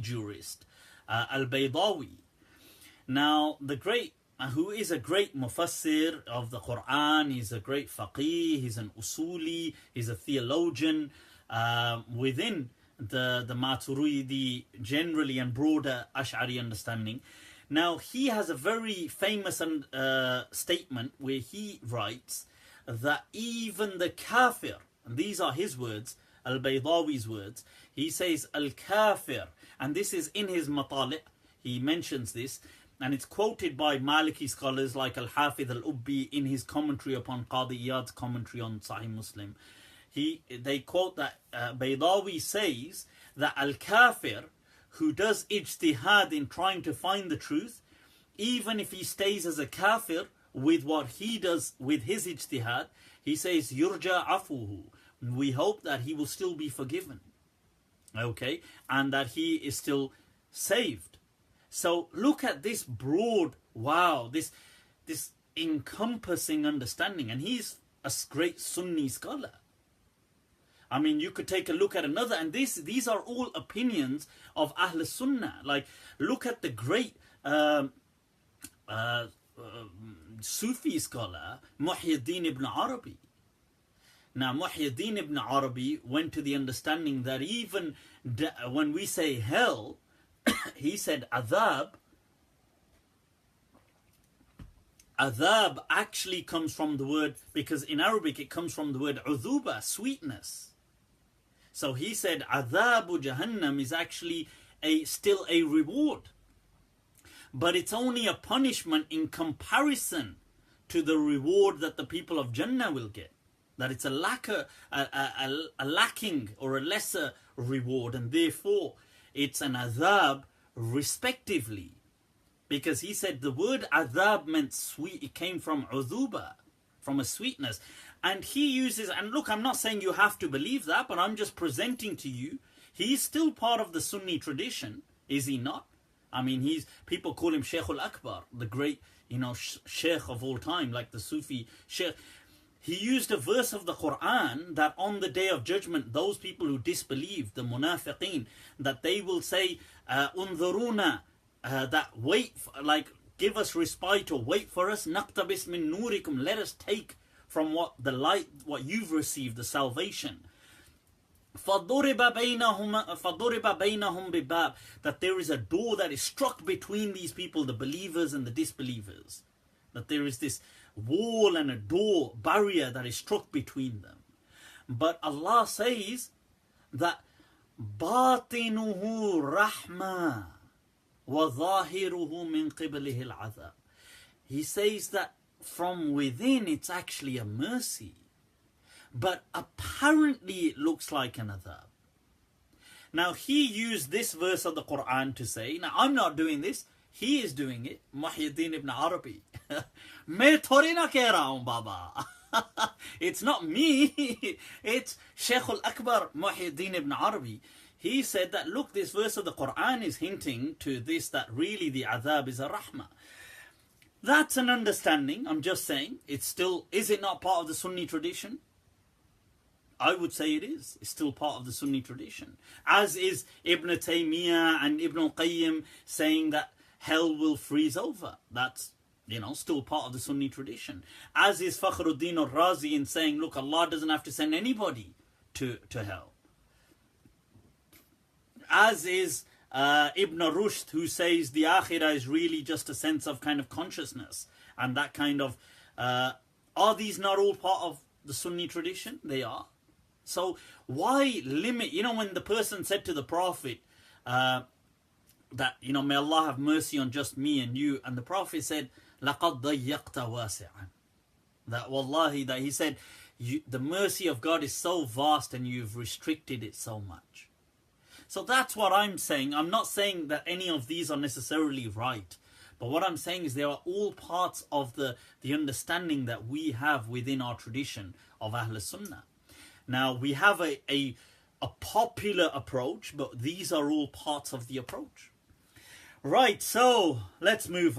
jurist, Al-Baydawi. Now, the great, who is a great mufassir of the Quran, he's a great faqih, he's an usuli, he's a theologian within the Maturidi generally and broader Ash'ari understanding. Now, he has a very famous statement where he writes that even the kafir, and these are his words, Al-Baydawi's words, he says al-kafir, and this is in his matali', he mentions this, and it's quoted by Maliki scholars like Al-Hafidh Al-Ubbi in his commentary upon Qadi Iyad's commentary on Sahih Muslim. They quote that Baydawi says that al-kafir, who does ijtihad in trying to find the truth, even if he stays as a kafir with what he does with his ijtihad, he says yurja afuhu, we hope that he will still be forgiven, okay, and that he is still saved. So look at this broad, wow, this encompassing understanding, and he's a great Sunni scholar. I mean, you could take a look at another, and these are all opinions of Ahl Sunnah. Like, look at the great Sufi scholar, Muhyiddin ibn Arabi. Now, Muhyiddin ibn Arabi went to the understanding that even when we say hell, he said adhab actually comes from the word, because in Arabic it comes from the word udhuba, sweetness. So he said adhabu jahannam is actually still a reward, but it's only a punishment in comparison to the reward that the people of Jannah will get. That it's a lacking or a lesser reward, and therefore it's an adhab respectively. Because he said the word adhab meant sweet, it came from udhuba, from a sweetness. And he uses, and look, I'm not saying you have to believe that, but I'm just presenting to you, he's still part of the Sunni tradition, is he not? I mean, people call him Shaykh al-Akbar, the great, Shaykh of all time, like the Sufi Shaykh. He used a verse of the Quran that on the Day of Judgment, those people who disbelieve, the munafiqeen, that they will say, unzuruna, that wait, give us respite or wait for us, naqtabis min nurikum, let us take from what you've received, the salvation. فَضُرِبَ بَيْنَهُمْ بِبَابٍ, that there is a door that is struck between these people, the believers and the disbelievers. That there is this wall and a door, barrier that is struck between them. But Allah says that بَاطِنُهُ رَحْمَةٌ وَظَاهِرُهُ مِنْ قِبْلِهِ الْعَذَابِ. He says that from within it's actually a mercy, but apparently it looks like an adhab. Now he used this verse of the Quran to say, now I'm not doing this, he is doing it, Muhyiddin ibn Arabi. Main thori na keh raha hoon baba. It's not me, it's Shaykh al-Akbar Muhyiddin ibn Arabi. He said that, look, this verse of the Quran is hinting to this, that really the adhab is a rahmah. That's an understanding, I'm just saying. It's still, is it not part of the Sunni tradition? I would say it is. It's still part of the Sunni tradition. As is Ibn Taymiyyah and Ibn Qayyim saying that hell will freeze over. That's, still part of the Sunni tradition. As is Fakhruddin al-Razi in saying, look, Allah doesn't have to send anybody to hell. As is Ibn Rushd, who says the Akhirah is really just a sense of kind of consciousness. And that kind of... are these not all part of the Sunni tradition? They are. So why limit... when the person said to the Prophet that, may Allah have mercy on just me and you. And the Prophet said, لَقَدْ ضَيَّقْتَ وَاسِعًا. That wallahi, that he said, the mercy of God is so vast and you've restricted it so much. So that's what I'm saying. I'm not saying that any of these are necessarily right. But what I'm saying is they are all parts of the understanding that we have within our tradition of Ahl Sunnah. Now, we have a popular approach, but these are all parts of the approach. Right, so let's move on.